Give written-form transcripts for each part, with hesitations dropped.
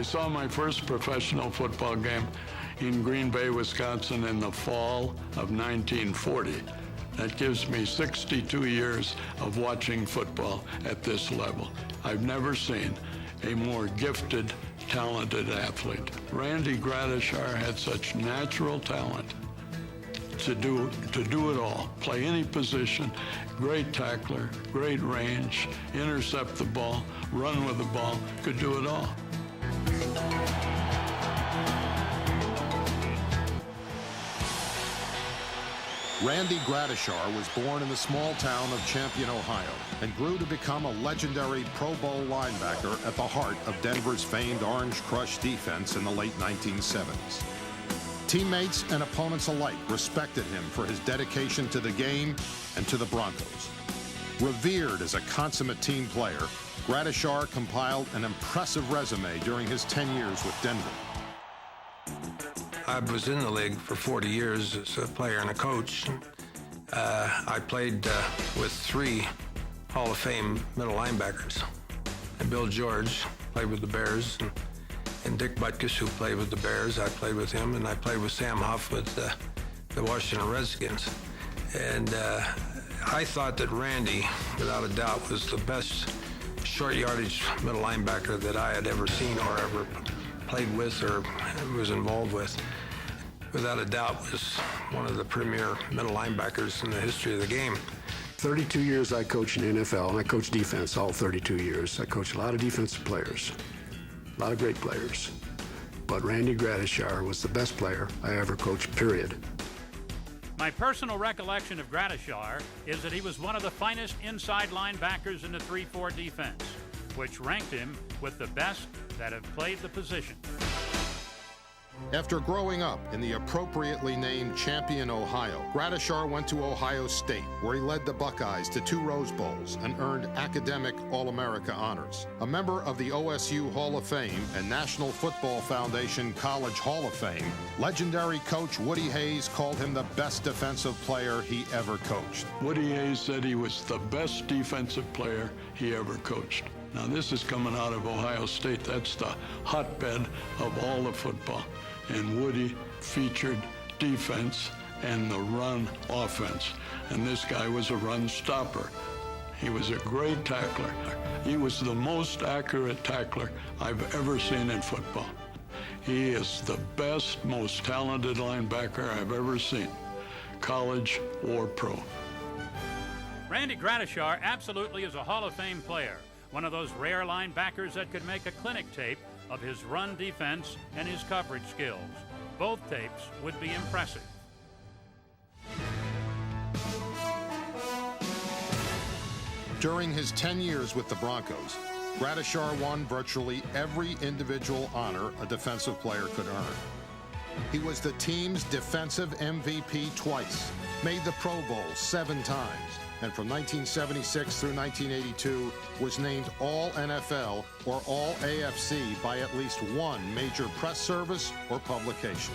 saw my first professional football game in Green Bay, Wisconsin in the fall of 1940. That gives me 62 years of watching football at this level. I've never seen a more gifted, talented athlete. Randy Gradishar had such natural talent to do it all. Play any position, great tackler, great range, intercept the ball, run with the ball, could do it all. Randy Gradishar was born in the small town of Champion, Ohio, and grew to become a legendary Pro Bowl linebacker at the heart of Denver's famed Orange Crush defense in the late 1970s. Teammates and opponents alike respected him for his dedication to the game and to the Broncos. Revered as a consummate team player, Gradishar compiled an impressive resume during his 10 years with Denver. I was in the league for 40 years as a player and a coach. I played with 3 Hall of Fame middle linebackers. And Bill George played with the Bears, and Dick Butkus, who played with the Bears, I played with him, and I played with Sam Huff with the Washington Redskins. And I thought that Randy, without a doubt, was the best short yardage middle linebacker that I had ever seen or ever played with or was involved with. Without a doubt, was one of the premier middle linebackers in the history of the game. 32 years I coached in the NFL, and I coached defense all 32 years. I coached a lot of defensive players, a lot of great players. But Randy Gradishar was the best player I ever coached, period. My personal recollection of Gradishar is that he was one of the finest inside linebackers in the 3-4 defense, which ranked him with the best that have played the position. After growing up in the appropriately named Champion, Ohio, Gradishar went to Ohio State, where he led the Buckeyes to 2 Rose Bowls and earned academic All-America honors. A member of the OSU Hall of Fame and National Football Foundation College Hall of Fame, legendary coach Woody Hayes called him the best defensive player he ever coached. Woody Hayes said he was the best defensive player he ever coached. Now this is coming out of Ohio State. That's the hotbed of all the football. And Woody featured defense and the run offense. And this guy was a run stopper. He was a great tackler. He was the most accurate tackler I've ever seen in football. He is the best, most talented linebacker I've ever seen, college or pro. Randy Gradishar absolutely is a Hall of Fame player, one of those rare linebackers that could make a clinic tape of his run defense and his coverage skills. Both tapes would be impressive. During his 10 years with the Broncos, Gradishar won virtually every individual honor a defensive player could earn. He was the team's defensive MVP twice, made the Pro Bowl 7 times, and from 1976 through 1982 was named All-NFL or All-AFC by at least one major press service or publication.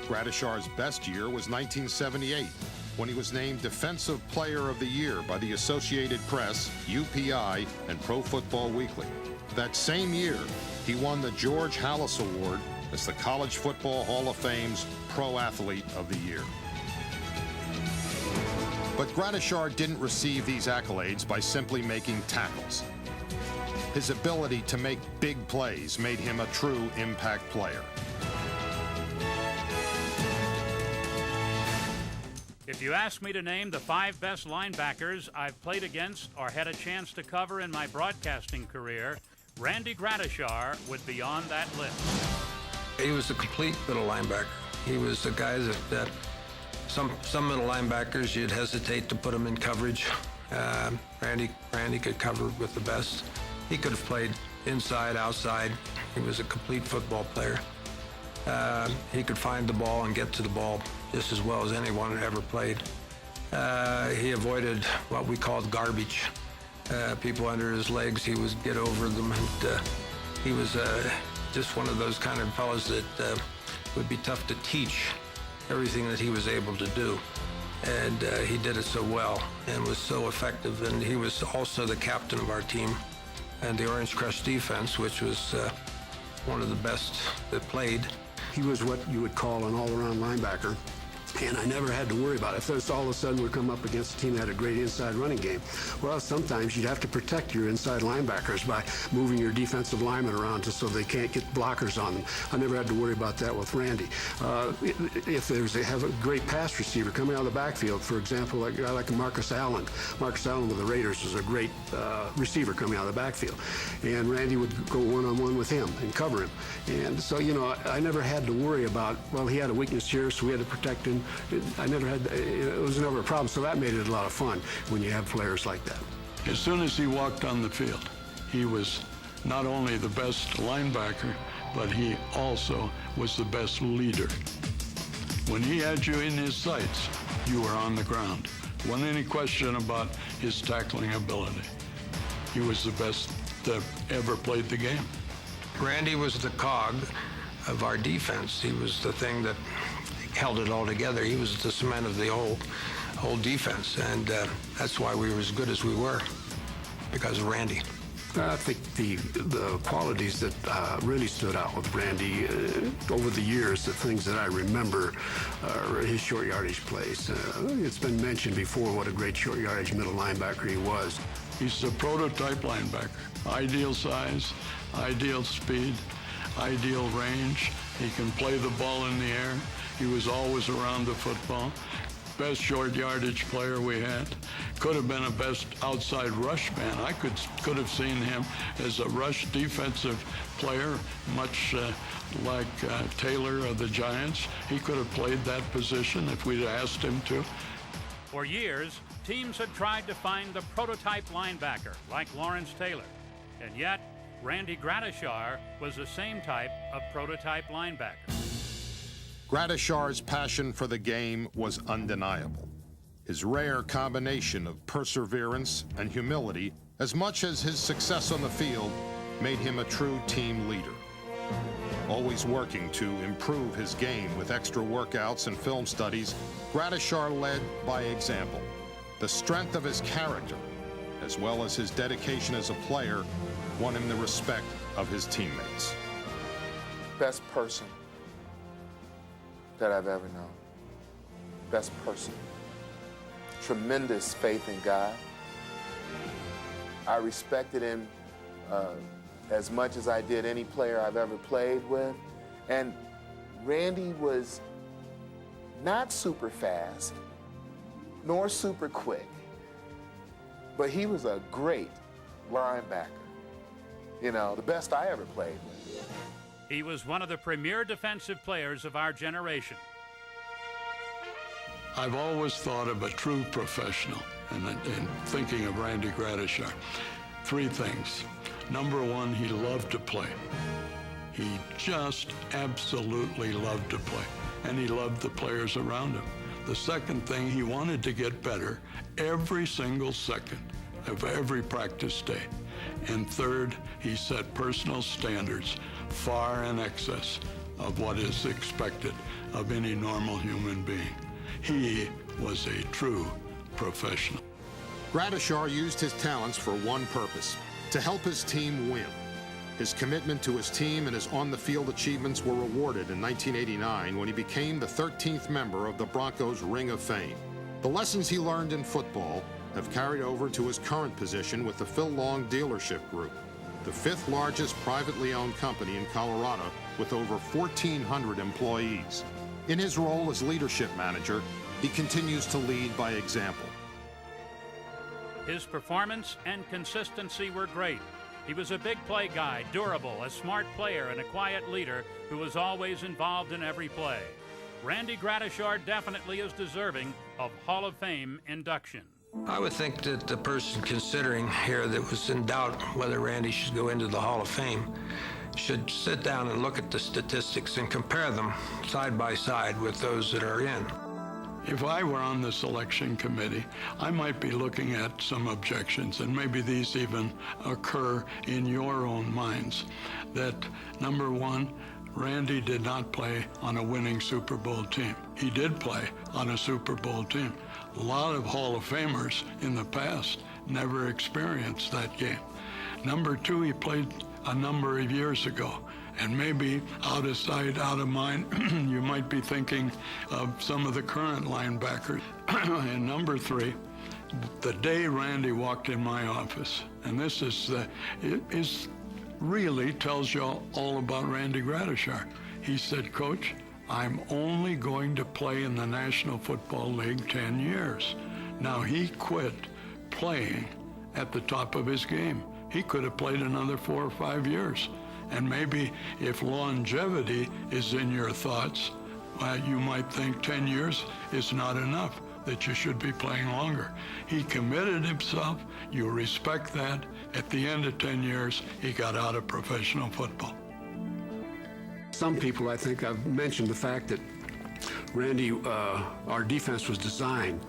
Gradishar's best year was 1978, when he was named Defensive Player of the Year by the Associated Press, UPI, and Pro Football Weekly. That same year, he won the George Halas Award as the College Football Hall of Fame's Pro Athlete of the Year. But Gradishar didn't receive these accolades by simply making tackles. His ability to make big plays made him a true impact player. If you ask me to name the 5 best linebackers I've played against or had a chance to cover in my broadcasting career, Randy Gradishar would be on that list. He was a complete middle linebacker. He was the guy that some middle linebackers, you'd hesitate to put him in coverage. Randy could cover with the best. He could have played inside, outside. He was a complete football player. He could find the ball and get to the ball just as well as anyone who ever played. He avoided what we called garbage. People under his legs, he would get over them. And he was just one of those kind of fellas that would be tough to teach everything that he was able to do. And he did it so well and was so effective. And he was also the captain of our team and the Orange Crush defense, which was one of the best that played. He was what you would call an all-around linebacker, and I never had to worry about it. If there's all of a sudden we come up against a team that had a great inside running game, well, sometimes you'd have to protect your inside linebackers by moving your defensive linemen around just so they can't get blockers on them. I never had to worry about that with Randy. If have a great pass receiver coming out of the backfield, for example, a guy like Marcus Allen. Marcus Allen with the Raiders was a great receiver coming out of the backfield, and Randy would go one-on-one with him and cover him. And so, I never had to worry about, well, he had a weakness here, so we had to protect him. It was never a problem, so that made it a lot of fun when you have players like that. As soon as he walked on the field, he was not only the best linebacker, but he also was the best leader. When he had you in his sights, you were on the ground. Wasn't any question about his tackling ability. He was the best that ever played the game. Randy was the cog of our defense. He was the thing that held it all together. He was the cement of the whole defense, and that's why we were as good as we were, because of Randy. I think the qualities that really stood out with Randy over the years, the things that I remember, are his short yardage plays. It's been mentioned before what a great short yardage middle linebacker he was. He's the prototype linebacker. Ideal size, ideal speed, ideal range. He can play the ball in the air. He was always around the football. Best short yardage player we had. Could have been a best outside rush man. I could have seen him as a rush defensive player, much like Taylor of the Giants. He could have played that position if we'd asked him to. For years, teams had tried to find the prototype linebacker like Lawrence Taylor. And yet, Randy Gradishar was the same type of prototype linebacker. Gradishar's passion for the game was undeniable. His rare combination of perseverance and humility, as much as his success on the field, made him a true team leader. Always working to improve his game with extra workouts and film studies, Gradishar led by example. The strength of his character, as well as his dedication as a player, won him the respect of his teammates. Best person that I've ever known. Best person. Tremendous faith in God. I respected him as much as I did any player I've ever played with. And Randy was not super fast, nor super quick, but he was a great linebacker. The best I ever played with. He was one of the premier defensive players of our generation. I've always thought of a true professional, and thinking of Randy Gradishar, three things. Number one, he loved to play. He just absolutely loved to play, and he loved the players around him. The second thing, he wanted to get better every single second of every practice day. And third, he set personal standards far in excess of what is expected of any normal human being. He was a true professional. Gradishar used his talents for one purpose, to help his team win. His commitment to his team and his on-the-field achievements were rewarded in 1989 when he became the 13th member of the Broncos Ring of Fame. The lessons he learned in football have carried over to his current position with the Phil Long Dealership Group, the fifth largest privately owned company in Colorado with over 1,400 employees. In his role as leadership manager, he continues to lead by example. His performance and consistency were great. He was a big play guy, durable, a smart player, and a quiet leader who was always involved in every play. Randy Gradishar definitely is deserving of Hall of Fame induction. I would think that the person considering here that was in doubt whether Randy should go into the Hall of Fame should sit down and look at the statistics and compare them side by side with those that are in. If I were on the selection committee, I might be looking at some objections, and maybe these even occur in your own minds. That, number one, Randy did not play on a winning Super Bowl team. He did play on a Super Bowl team. A lot of Hall of Famers in the past never experienced that game. Number two, he played a number of years ago, And maybe out of sight, out of mind, you might be thinking of some of the current linebackers. And number 3, the day Randy walked in my office, and this is really tells you all about Randy Gradishar. He said, "Coach, I'm only going to play in the National Football League 10 years. Now, he quit playing at the top of his game. He could have played another 4 or 5 years. And maybe if longevity is in your thoughts, you might think 10 years is not enough, that you should be playing longer. He committed himself. You respect that. At the end of 10 years, he got out of professional football. Some people, I think I've mentioned the fact that Randy, our defense was designed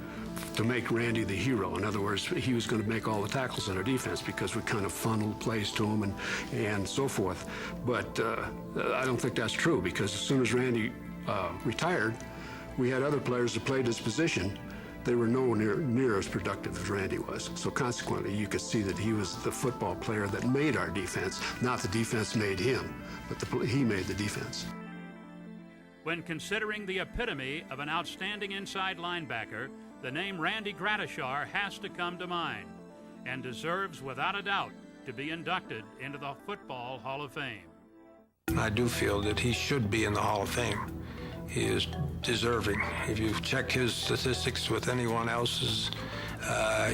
to make Randy the hero. In other words, he was going to make all the tackles on our defense because we kind of funneled plays to him and so forth. But I don't think that's true, because as soon as Randy retired, we had other players that played his position. They were nowhere near as productive as Randy was. So consequently, you could see that he was the football player that made our defense, not the defense made him, but he made the defense. When considering the epitome of an outstanding inside linebacker, the name Randy Gradishar has to come to mind and deserves, without a doubt, to be inducted into the Football Hall of Fame. I do feel that he should be in the Hall of Fame. He is deserving. If you check his statistics with anyone else's,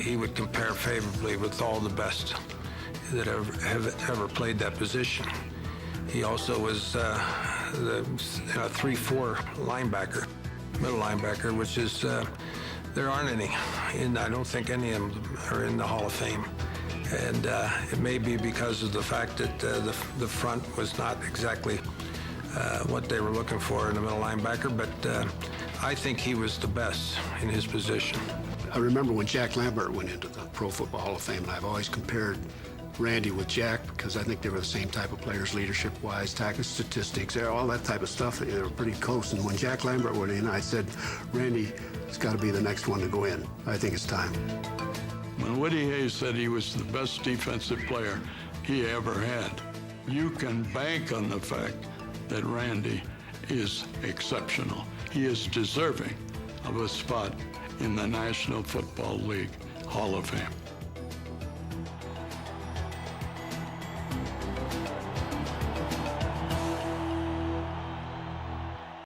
he would compare favorably with all the best that ever played that position. He also was the 3-4 linebacker, middle linebacker, which is, there aren't any. And I don't think any of them are in the Hall of Fame. And it may be because of the fact that the front was not exactly what they were looking for in the middle linebacker, but I think he was the best in his position. I remember when Jack Lambert went into the Pro Football Hall of Fame, and I've always compared Randy with Jack because I think they were the same type of players, leadership-wise, tackle statistics, all that type of stuff. They were pretty close. And when Jack Lambert went in, I said, Randy has got to be the next one to go in. I think it's time. When Woody Hayes said he was the best defensive player he ever had, you can bank on the fact that Randy is exceptional. He is deserving of a spot in the National Football League Hall of Fame.